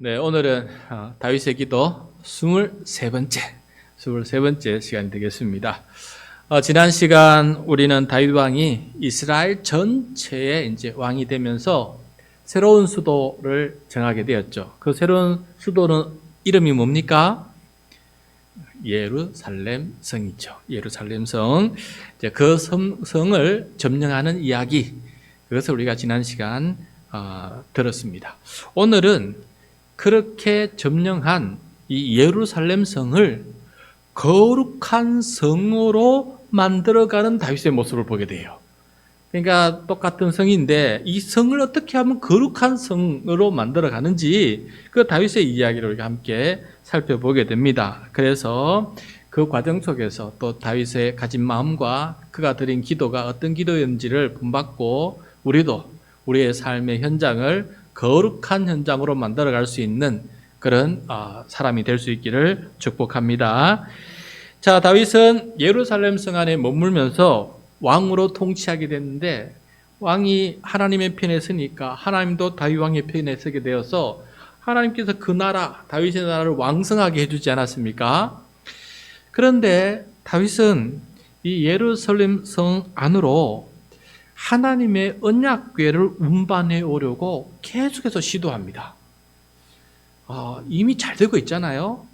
네, 오늘은 다윗의 기도 23번째 시간이 되겠습니다. 지난 시간 우리는 다윗 왕이 이스라엘 전체에 이제 왕이 되면서 새로운 수도를 정하게 되었죠. 그 새로운 수도는 이름이 뭡니까? 예루살렘 성이죠. 예루살렘 성. 이제 그 성을 점령하는 이야기, 그것을 우리가 지난 시간 들었습니다. 오늘은 그렇게 점령한 이 예루살렘 성을 거룩한 성으로 만들어가는 다윗의 모습을 보게 돼요. 그러니까 똑같은 성인데 이 성을 어떻게 하면 거룩한 성으로 만들어가는지 그 다윗의 이야기를 우리가 함께 살펴보게 됩니다. 그래서 그 과정 속에서 또 다윗의 가진 마음과 그가 드린 기도가 어떤 기도였는지를 본받고 우리도 우리의 삶의 현장을 거룩한 현장으로 만들어갈 수 있는 그런 사람이 될 수 있기를 축복합니다. 자, 다윗은 예루살렘 성 안에 머물면서 왕으로 통치하게 됐는데 왕이 하나님의 편에 서니까 하나님도 다윗 왕의 편에 서게 되어서 하나님께서 그 나라, 다윗의 나라를 왕성하게 해주지 않았습니까? 그런데 다윗은 이 예루살렘 성 안으로 하나님의 언약궤를 운반해 오려고 계속해서 시도합니다. 이미 잘 되고 있잖아요.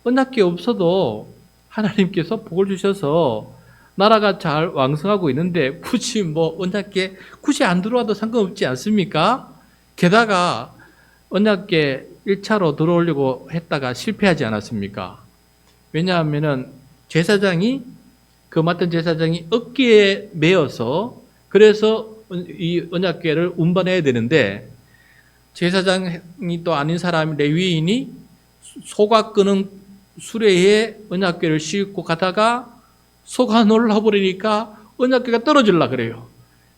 언약궤 없어도 하나님께서 복을 주셔서 나라가 잘 왕성하고 있는데 굳이 언약궤 굳이 안 들어와도 상관없지 않습니까? 게다가 언약궤 1차로 들어오려고 했다가 실패하지 않았습니까? 왜냐하면은 그 맡은 제사장이 어깨에 매어서 그래서 이 언약궤를 운반해야 되는데 제사장이 또 아닌 사람 레위인이 소가 끄는 수레에 언약궤를 싣고 가다가 소가 놀라버리니까 언약궤가 떨어질라 그래요.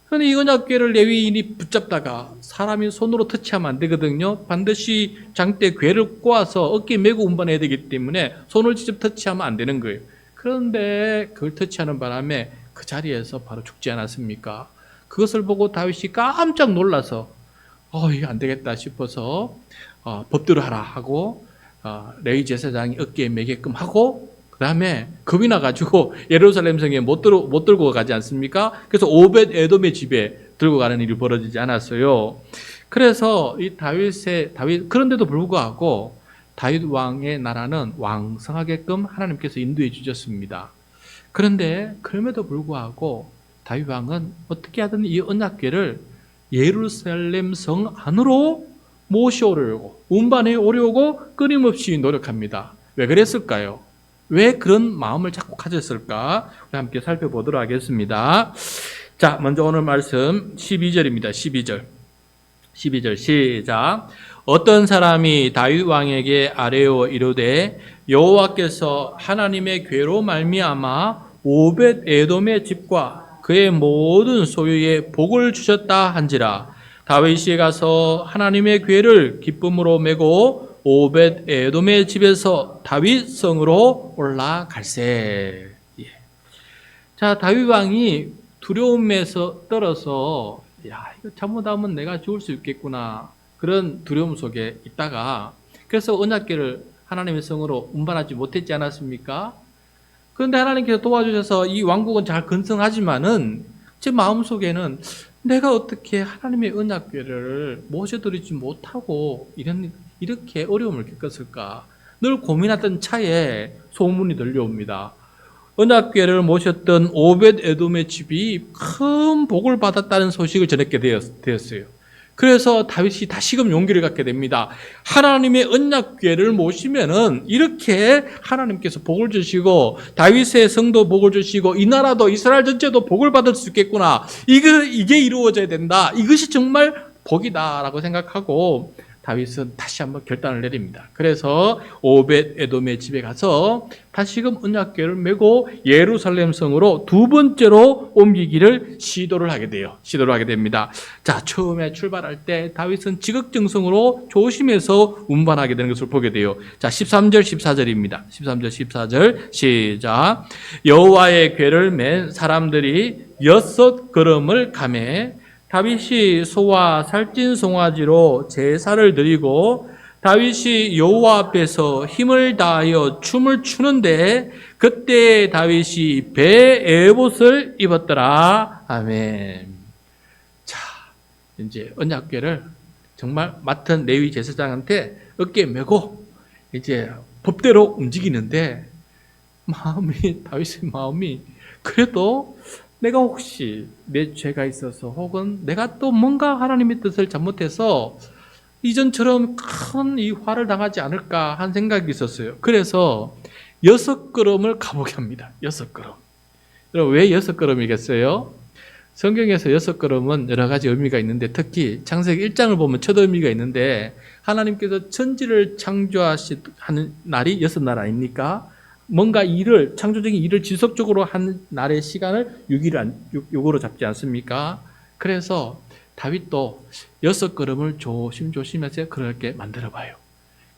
그런데 이 언약궤를 레위인이 붙잡다가 사람이 손으로 터치하면 안 되거든요. 반드시 장대 궤를 꼬아서 어깨에 메고 운반해야 되기 때문에 손을 직접 터치하면 안 되는 거예요. 그런데 그걸 터치하는 바람에 그 자리에서 바로 죽지 않았습니까? 그것을 보고 다윗이 깜짝 놀라서 이거 안 되겠다 싶어서 법대로 하라 하고 레위 제사장이 어깨에 매게끔 하고 그 다음에 겁이 나가지고 예루살렘 성에 못 들고 가지 않습니까? 그래서 오벳 에돔의 집에 들고 가는 일이 벌어지지 않았어요. 그래서 이 다윗 그런데도 불구하고 다윗 왕의 나라는 왕성하게끔 하나님께서 인도해 주셨습니다. 그런데 그럼에도 불구하고 다윗 왕은 어떻게 하든 이 언약궤를 예루살렘 성 안으로 모셔오려고 운반해 오려고 끊임없이 노력합니다. 왜 그랬을까요? 왜 그런 마음을 자꾸 가졌을까? 우리 함께 살펴보도록 하겠습니다. 자, 먼저 오늘 말씀 12절입니다. 12절 시작. 어떤 사람이 다윗 왕에게 아뢰어 이르되 여호와께서 하나님의 궤로 말미암아 오벳 에돔의 집과 그의 모든 소유에 복을 주셨다 한지라. 다윗이 가서 하나님의 궤를 기쁨으로 메고 오벳 에돔의 집에서 다윗 성으로 올라갈세. 자, 다윗 왕이 두려움에서 떨어서 이거 잘못하면 내가 죽을 수 있겠구나 그런 두려움 속에 있다가 그래서 언약궤를 하나님의 성으로 운반하지 못했지 않았습니까? 그런데 하나님께서 도와주셔서 이 왕국은 잘 건성하지만은 제 마음속에는 내가 어떻게 하나님의 언약궤를 모셔드리지 못하고 이렇게 어려움을 겪었을까? 늘 고민하던 차에 소문이 들려옵니다. 언약궤를 모셨던 오벳 에돔의 집이 큰 복을 받았다는 소식을 전했게 되었어요. 그래서 다윗이 다시금 용기를 갖게 됩니다. 하나님의 언약궤를 모시면은 이렇게 하나님께서 복을 주시고 다윗의 성도 복을 주시고 이 나라도 이스라엘 전체도 복을 받을 수 있겠구나. 이게 이루어져야 된다. 이것이 정말 복이다라고 생각하고 다윗은 다시 한번 결단을 내립니다. 그래서 오벳 에돔의 집에 가서 다시금 언약궤를 메고 예루살렘 성으로 두 번째로 옮기기를 시도를 하게 됩니다. 자, 처음에 출발할 때 다윗은 지극정성으로 조심해서 운반하게 되는 것을 보게 돼요. 자, 13절 14절입니다. 13절 14절 시작. 여호와의 궤를 맨 사람들이 6걸음을 가매 다윗이 소와 살찐 송아지로 제사를 드리고 다윗이 여호와 앞에서 힘을 다하여 춤을 추는데 그때 다윗이 배 에봇을 입었더라. 아멘. 자, 이제 언약궤를 정말 맡은 레위 제사장한테 어깨에 메고 이제 법대로 움직이는데 다윗의 마음이 그래도 내가 혹시 내 죄가 있어서 혹은 내가 또 뭔가 하나님의 뜻을 잘못해서 이전처럼 큰 이 화를 당하지 않을까 한 생각이 있었어요. 그래서 6걸음을 가보게 합니다. 6걸음. 여러분, 왜 6걸음이겠어요? 성경에서 6걸음은 여러 가지 의미가 있는데 특히 창세기 1장을 보면 첫 의미가 있는데 하나님께서 천지를 창조하는 날이 6날 아닙니까? 뭔가 일을, 창조적인 일을 지속적으로 한 날의 시간을 6으로 잡지 않습니까? 그래서 다윗도 6걸음을 조심조심해서 그렇게 만들어 봐요.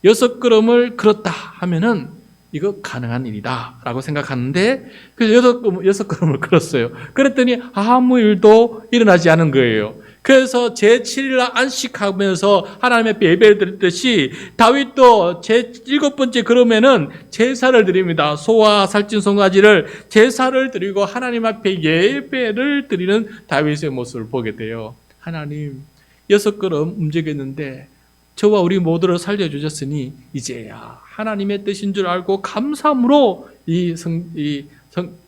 6걸음을 걸었다 하면은 이거 가능한 일이다 라고 생각하는데 그래서 6걸음을 걸었어요. 그랬더니 아무 일도 일어나지 않은 거예요. 그래서 제7일 안식하면서 하나님 앞에 예배를 드렸듯이 다윗도 제7번째 걸음에는 제사를 드립니다. 소와 살찐 송아지를 제사를 드리고 하나님 앞에 예배를 드리는 다윗의 모습을 보게 돼요. 하나님 6걸음 움직였는데 저와 우리 모두를 살려주셨으니 이제야 하나님의 뜻인 줄 알고 감사함으로 이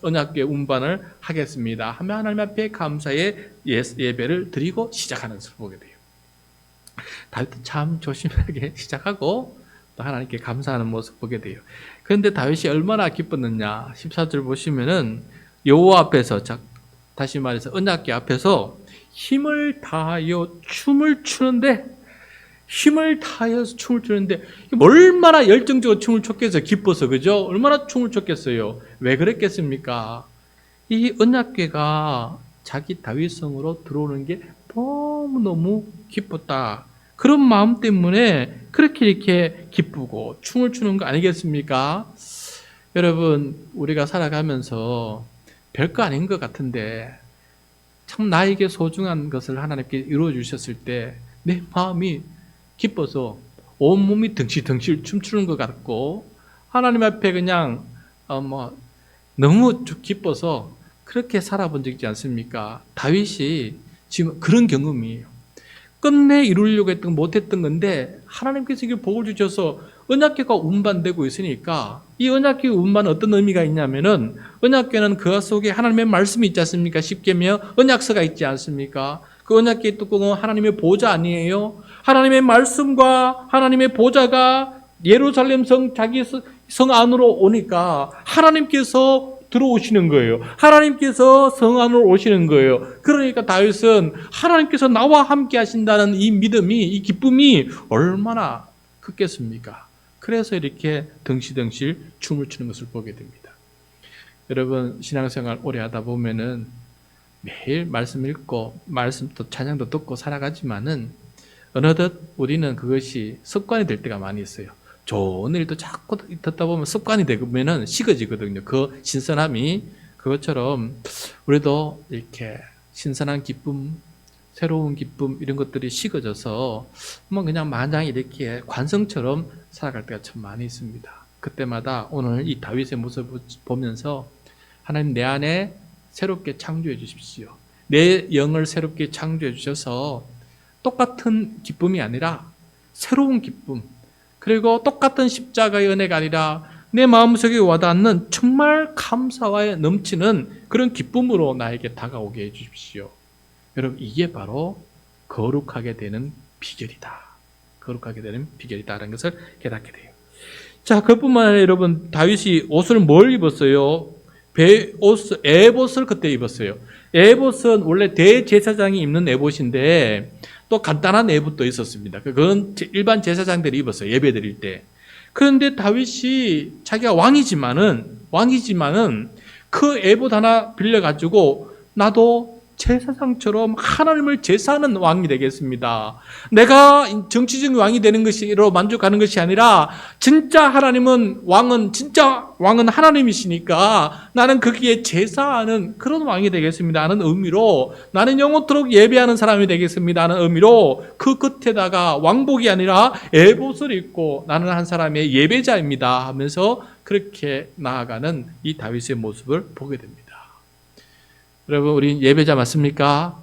언약궤 운반을 하겠습니다 하며 하나님 앞에 감사의 예배를 드리고 시작하는 것을 보게 돼요. 다윗도 참 조심하게 시작하고 또 하나님께 감사하는 모습을 보게 돼요. 그런데 다윗이 얼마나 기뻤느냐 14절 보시면은 여호와 앞에서 다시 말해서 언약궤 앞에서 힘을 다하여 춤을 추는데 얼마나 열정적으로 춤을 췄겠어요. 기뻐서, 그죠? 얼마나 춤을 췄겠어요. 왜 그랬겠습니까? 이 언약궤가 자기 다윗성으로 들어오는 게 너무너무 기뻤다. 그런 마음 때문에 그렇게 이렇게 기쁘고 춤을 추는 거 아니겠습니까? 여러분, 우리가 살아가면서 별거 아닌 것 같은데 참 나에게 소중한 것을 하나님께 이루어 주셨을 때 내 마음이 기뻐서 온몸이 덩실덩실 춤추는 것 같고 하나님 앞에 그냥 너무 기뻐서 그렇게 살아본 적 있지 않습니까? 다윗이 지금 그런 경험이에요. 끝내 이루려고 했던 못했던 건데 하나님께서 이게 복을 주셔서 언약궤가 운반되고 있으니까 이 언약궤 운반은 어떤 의미가 있냐면은 언약궤는 그 속에 하나님의 말씀이 있지 않습니까? 십계명 언약서가 있지 않습니까? 그 언약궤의 뚜껑은 하나님의 보좌 아니에요? 하나님의 말씀과 하나님의 보좌가 예루살렘 자기 성 안으로 오니까 하나님께서 들어오시는 거예요. 하나님께서 성 안으로 오시는 거예요. 그러니까 다윗은 하나님께서 나와 함께 하신다는 이 믿음이, 이 기쁨이 얼마나 크겠습니까? 그래서 이렇게 덩실덩실 춤을 추는 것을 보게 됩니다. 여러분, 신앙생활 오래 하다 보면은 매일 말씀 읽고 말씀도 찬양도 듣고 살아가지만은 어느덧 우리는 그것이 습관이 될 때가 많이 있어요. 좋은 일도 자꾸 듣다 보면 습관이 되면은 식어지거든요. 그 신선함이. 그것처럼 우리도 이렇게 신선한 기쁨, 새로운 기쁨 이런 것들이 식어져서 그냥 마냥 이렇게 관성처럼 살아갈 때가 참 많이 있습니다. 그때마다 오늘 이 다윗의 모습을 보면서 하나님 내 안에 새롭게 창조해 주십시오. 내 영을 새롭게 창조해 주셔서 똑같은 기쁨이 아니라 새로운 기쁨, 그리고 똑같은 십자가의 은혜가 아니라 내 마음속에 와닿는 정말 감사와 넘치는 그런 기쁨으로 나에게 다가오게 해 주십시오. 여러분, 이게 바로 거룩하게 되는 비결이다. 거룩하게 되는 비결이다라는 것을 깨닫게 돼요. 자, 그뿐만 아니라 여러분, 다윗이 옷을 뭘 입었어요? 에봇을 그때 입었어요. 에봇은 원래 대제사장이 입는 에봇인데 또 간단한 에봇도 있었습니다. 그건 일반 제사장들이 입었어요. 예배 드릴 때. 그런데 다윗이 자기가 왕이지만은 그 에봇 하나 빌려가지고 나도 제사장처럼 하나님을 제사하는 왕이 되겠습니다. 내가 정치적인 왕이 되는 것으로 만족하는 것이 아니라 진짜 진짜 왕은 하나님이시니까 나는 거기에 제사하는 그런 왕이 되겠습니다 하는 의미로, 나는 영원토록 예배하는 사람이 되겠습니다 하는 의미로 그 끝에다가 왕복이 아니라 에봇을 입고 나는 한 사람의 예배자입니다 하면서 그렇게 나아가는 이 다윗의 모습을 보게 됩니다. 여러분, 우리 예배자 맞습니까?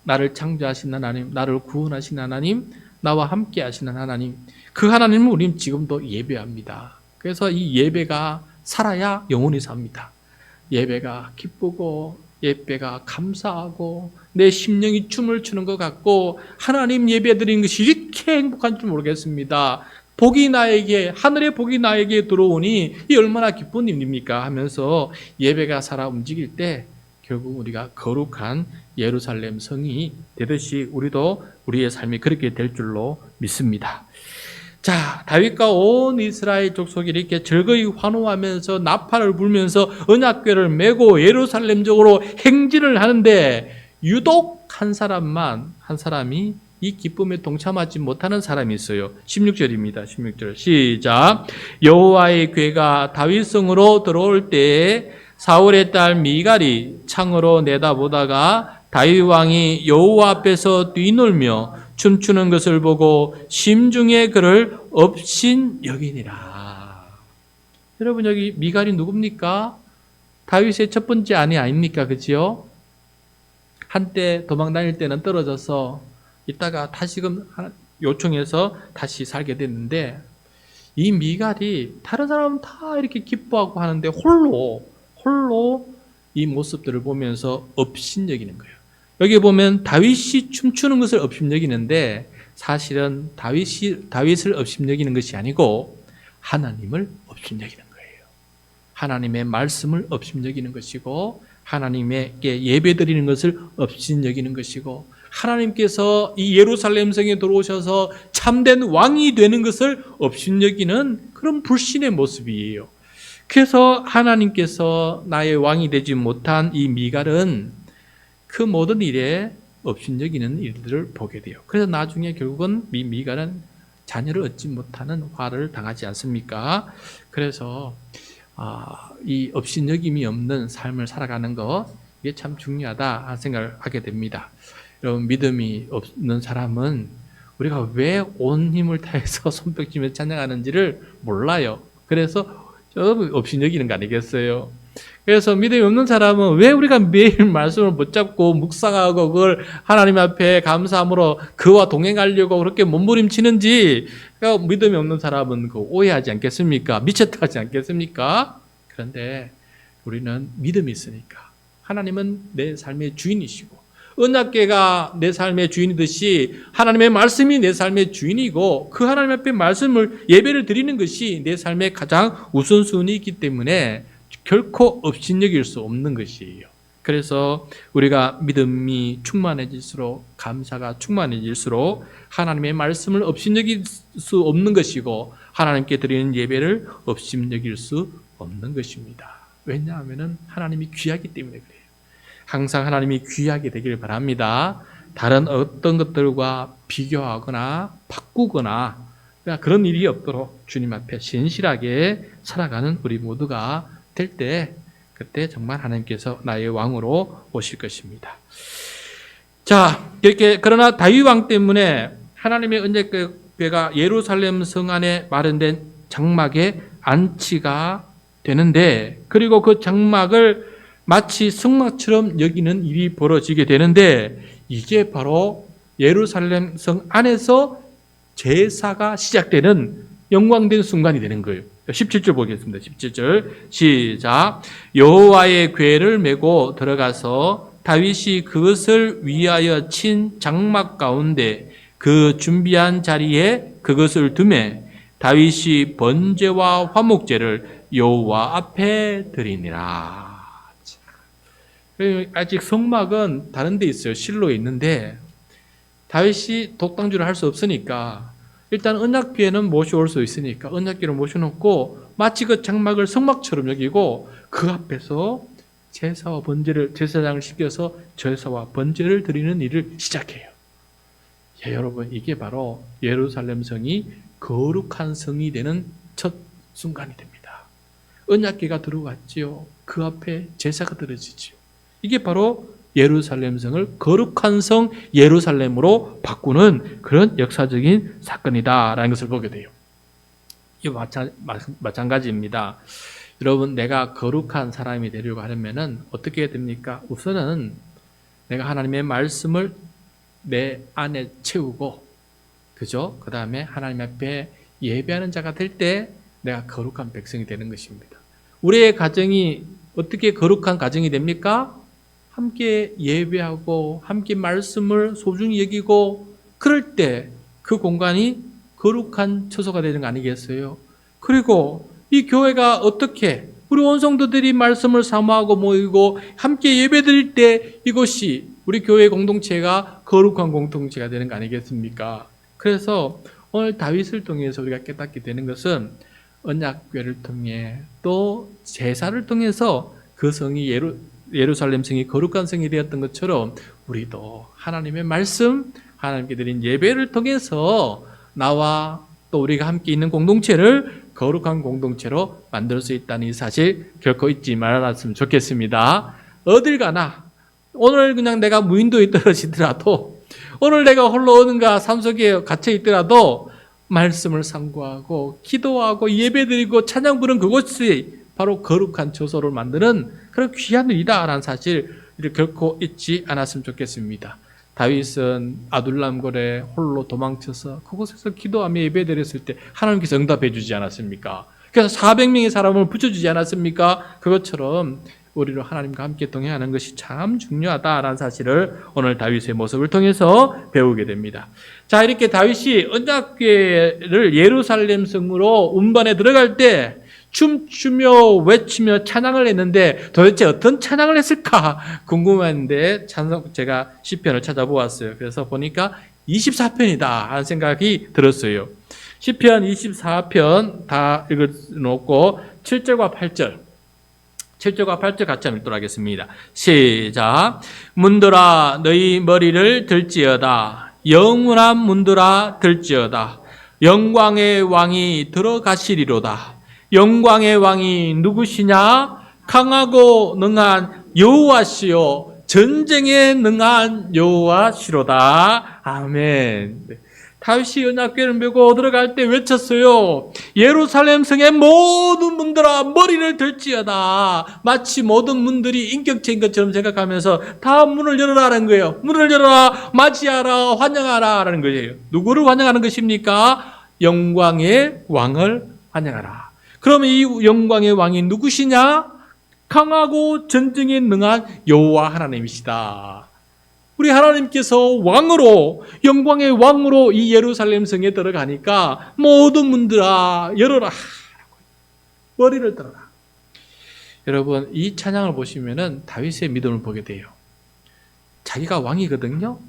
나를 창조하신 하나님, 나를 구원하신 하나님, 나와 함께 하시는 하나님, 그 하나님을 우리는 지금도 예배합니다. 그래서 이 예배가 살아야 영원히 삽니다. 예배가 기쁘고 예배가 감사하고 내 심령이 춤을 추는 것 같고 하나님 예배 드리는 것이 이렇게 행복한 줄 모르겠습니다. 하늘의 복이 나에게 들어오니 이 얼마나 기쁜 일입니까 하면서 예배가 살아 움직일 때 결국 우리가 거룩한 예루살렘 성이 되듯이 우리도 우리의 삶이 그렇게 될 줄로 믿습니다. 자, 다윗과 온 이스라엘 족속이 이렇게 즐거이 환호하면서 나팔을 불면서 언약궤를 메고 예루살렘적으로 행진을 하는데 유독 한 사람이 이 기쁨에 동참하지 못하는 사람이 있어요. 16절입니다. 16절 시작. 여호와의 궤가 다윗성으로 들어올 때에 사울의 딸 미갈이 창으로 내다보다가 다윗 왕이 여호와 앞에서 뛰놀며 춤추는 것을 보고 심중에 그를 업신여기니라. 여러분, 여기 미갈이 누굽니까? 다윗의 첫 번째 아내 아닙니까? 그지요? 한때 도망 다닐 때는 떨어져서 있다가 다시금 요청해서 다시 살게 됐는데, 이 미갈이 다른 사람은 다 이렇게 기뻐하고 하는데 홀로 이 모습들을 보면서 업신여기는 거예요. 여기 보면 다윗이 춤추는 것을 업신여기는데 사실은 다윗을 업신여기는 것이 아니고 하나님을 업신여기는 거예요. 하나님의 말씀을 업신여기는 것이고 하나님께 예배드리는 것을 업신여기는 것이고 하나님께서 이 예루살렘 성에 들어오셔서 참된 왕이 되는 것을 업신여기는 그런 불신의 모습이에요. 그래서 하나님께서 나의 왕이 되지 못한 이 미갈은 그 모든 일에 업신여기는 일들을 보게 돼요. 그래서 나중에 결국은 미갈은 자녀를 얻지 못하는 화를 당하지 않습니까? 그래서 이 업신여김이 없는 삶을 살아가는 것, 이게 참 중요하다 하는 생각을 하게 됩니다. 여러분, 믿음이 없는 사람은 우리가 왜 온 힘을 다해서 손뼉치며 찬양하는지를 몰라요. 그래서 업신여기는 거 아니겠어요? 그래서 믿음이 없는 사람은 왜 우리가 매일 말씀을 붙잡고 묵상하고 그걸 하나님 앞에 감사함으로 그와 동행하려고 그렇게 몸부림치는지, 그러니까 믿음이 없는 사람은 오해하지 않겠습니까? 미쳤다하지 않겠습니까? 그런데 우리는 믿음이 있으니까 하나님은 내 삶의 주인이시고 언약궤가 내 삶의 주인이듯이 하나님의 말씀이 내 삶의 주인이고 그 하나님 앞에 말씀을 예배를 드리는 것이 내 삶의 가장 우선순위이 있기 때문에 결코 업신여길 수 없는 것이에요. 그래서 우리가 믿음이 충만해질수록, 감사가 충만해질수록 하나님의 말씀을 업신여길 수 없는 것이고 하나님께 드리는 예배를 업신여길 수 없는 것입니다. 왜냐하면 하나님이 귀하기 때문에 그래요. 항상 하나님이 귀하게 되길 바랍니다. 다른 어떤 것들과 비교하거나 바꾸거나 그런 일이 없도록 주님 앞에 신실하게 살아가는 우리 모두가 될 때, 그때 정말 하나님께서 나의 왕으로 오실 것입니다. 자, 이렇게 그러나 다윗 왕 때문에 하나님의 언약궤가 예루살렘 성 안에 마련된 장막에 안치가 되는데, 그리고 그 장막을 마치 성막처럼 여기는 일이 벌어지게 되는데, 이게 바로 예루살렘 성 안에서 제사가 시작되는 영광된 순간이 되는 거예요. 17절 보겠습니다. 17절 시작. 여호와의 궤를 메고 들어가서 다윗이 그것을 위하여 친 장막 가운데 그 준비한 자리에 그것을 두매 다윗이 번제와 화목제를 여호와 앞에 드리니라. 아직 성막은 다른 데 있어요. 실로에 있는데 다윗이 독단주를 할 수 없으니까 일단 언약궤는 모셔올 수 있으니까 언약궤를 모셔놓고 마치 그 장막을 성막처럼 여기고 그 앞에서 제사와 번제를 제사장을 시켜서 제사와 번제를 드리는 일을 시작해요. 예, 여러분, 이게 바로 예루살렘 성이 거룩한 성이 되는 첫 순간이 됩니다. 언약궤가 들어갔지요. 그 앞에 제사가 드려지지요. 이게 바로 예루살렘 성을 거룩한 성 예루살렘으로 바꾸는 그런 역사적인 사건이다라는 것을 보게 돼요. 이 마찬가지입니다. 여러분, 내가 거룩한 사람이 되려고 하려면은 어떻게 됩니까? 우선은 내가 하나님의 말씀을 내 안에 채우고, 그죠? 그 다음에 하나님 앞에 예배하는 자가 될 때 내가 거룩한 백성이 되는 것입니다. 우리의 가정이 어떻게 거룩한 가정이 됩니까? 함께 예배하고 함께 말씀을 소중히 여기고, 그럴 때 그 공간이 거룩한 처소가 되는 거 아니겠어요? 그리고 이 교회가 어떻게 우리 온 성도들이 말씀을 사모하고 모이고 함께 예배드릴 때 이것이 우리 교회 공동체가 거룩한 공동체가 되는 거 아니겠습니까? 그래서 오늘 다윗을 통해서 우리가 깨닫게 되는 것은 언약궤를 통해 또 제사를 통해서 그 성이 예루살렘 성이 거룩한 성이 되었던 것처럼 우리도 하나님의 말씀, 하나님께 드린 예배를 통해서 나와 또 우리가 함께 있는 공동체를 거룩한 공동체로 만들 수 있다는 이 사실 결코 잊지 말았으면 좋겠습니다. 어딜 가나 오늘 그냥 내가 무인도에 떨어지더라도, 오늘 내가 홀로 어딘가 산속에 갇혀 있더라도 말씀을 상고하고 기도하고 예배드리고 찬양 부르는 그곳이 바로 거룩한 처소를 만드는 그런 귀한 일이다라는 사실을 결코 잊지 않았으면 좋겠습니다. 다윗은 아둘람골에 홀로 도망쳐서 그곳에서 기도하며 예배드렸을 때 하나님께서 응답해 주지 않았습니까? 그래서 400명의 사람을 붙여주지 않았습니까? 그것처럼 우리로 하나님과 함께 동행하는 것이 참 중요하다라는 사실을 오늘 다윗의 모습을 통해서 배우게 됩니다. 자, 이렇게 다윗이 언약궤를 예루살렘 성으로 운반에 들어갈 때 춤추며 외치며 찬양을 했는데 도대체 어떤 찬양을 했을까 궁금한데 제가 시편을 찾아보았어요. 그래서 보니까 24편이다 하는 생각이 들었어요. 시편 24편 다 읽어놓고 7절과 8절 같이 한번 읽도록 하겠습니다. 시작. 문들아 너희 머리를 들지어다. 영원한 문들아 들지어다. 영광의 왕이 들어가시리로다. 영광의 왕이 누구시냐? 강하고 능한 여호와시요 전쟁에 능한 여호와시로다. 아멘. 다윗이 언약궤를 메고 들어갈 때 외쳤어요. 예루살렘 성의 모든 문들아 머리를 들지어다. 마치 모든 문들이 인격체인 것처럼 생각하면서 다 문을 열어라는 거예요. 문을 열어라, 맞이하라, 환영하라라는 거예요. 누구를 환영하는 것입니까? 영광의 왕을 환영하라. 그러면 이 영광의 왕이 누구시냐? 강하고 전쟁에 능한 여호와 하나님이시다. 우리 하나님께서 왕으로, 영광의 왕으로 이 예루살렘 성에 들어가니까 모든 문들아 열어라. 머리를 들어라. 여러분, 이 찬양을 보시면은 다윗의 믿음을 보게 돼요. 자기가 왕이거든요.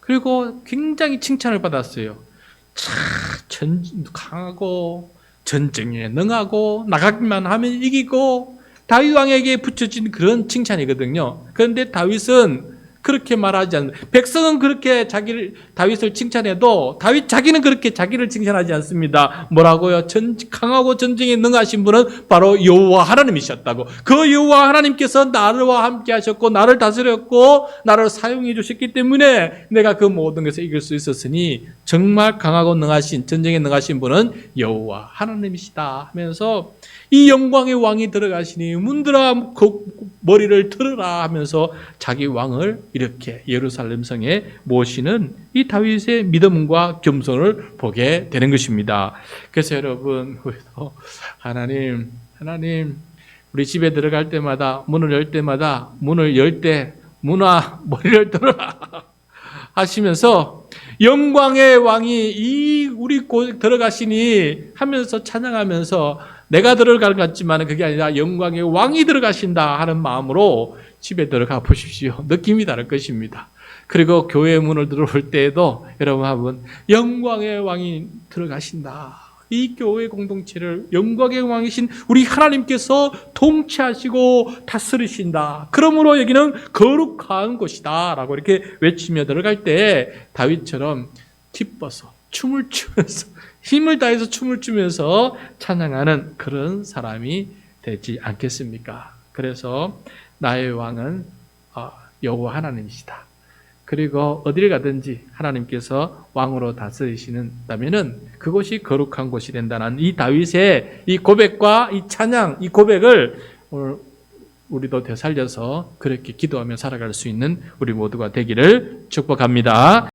그리고 굉장히 칭찬을 받았어요. 참 강하고 전쟁에 능하고 나가기만 하면 이기고, 다윗 왕에게 붙여진 그런 칭찬이거든요. 그런데 다윗은 그렇게 말하지 않습니다. 백성은 그렇게 다윗을 칭찬해도 자기는 그렇게 자기를 칭찬하지 않습니다. 뭐라고요? 강하고 전쟁에 능하신 분은 바로 여호와 하나님이셨다고. 그 여호와 하나님께서 나와 함께 하셨고 나를 다스렸고 나를 사용해 주셨기 때문에 내가 그 모든 것을 이길 수 있었으니 정말 강하고 능하신, 전쟁에 능하신 분은 여호와 하나님이시다 하면서 이 영광의 왕이 들어가시니 문들아 머리를 들으라 하면서 자기 왕을 이렇게 예루살렘 성에 모시는 이 다윗의 믿음과 겸손을 보게 되는 것입니다. 그래서 여러분, 우리도 하나님 우리 집에 들어갈 때마다 문을 열 때마다 문을 열 때 문아 머리를 들어라 하시면서 영광의 왕이 이 우리 곳 들어가시니 하면서 찬양하면서 내가 들어갈 것 같지만 그게 아니라 영광의 왕이 들어가신다 하는 마음으로 집에 들어가 보십시오. 느낌이 다를 것입니다. 그리고 교회 문을 들어올 때에도 여러분 한번 영광의 왕이 들어가신다. 이 교회 공동체를 영광의 왕이신 우리 하나님께서 통치하시고 다스리신다. 그러므로 여기는 거룩한 곳이다 라고 이렇게 외치며 들어갈 때 다윗처럼 기뻐서 춤을 추면서 힘을 다해서 춤을 추면서 찬양하는 그런 사람이 되지 않겠습니까? 그래서 나의 왕은 여호와 하나님이시다. 그리고 어디를 가든지 하나님께서 왕으로 다스리시는다면은 그곳이 거룩한 곳이 된다는 이 다윗의 이 고백과 이 찬양, 이 고백을 오늘 우리도 되살려서 그렇게 기도하며 살아갈 수 있는 우리 모두가 되기를 축복합니다.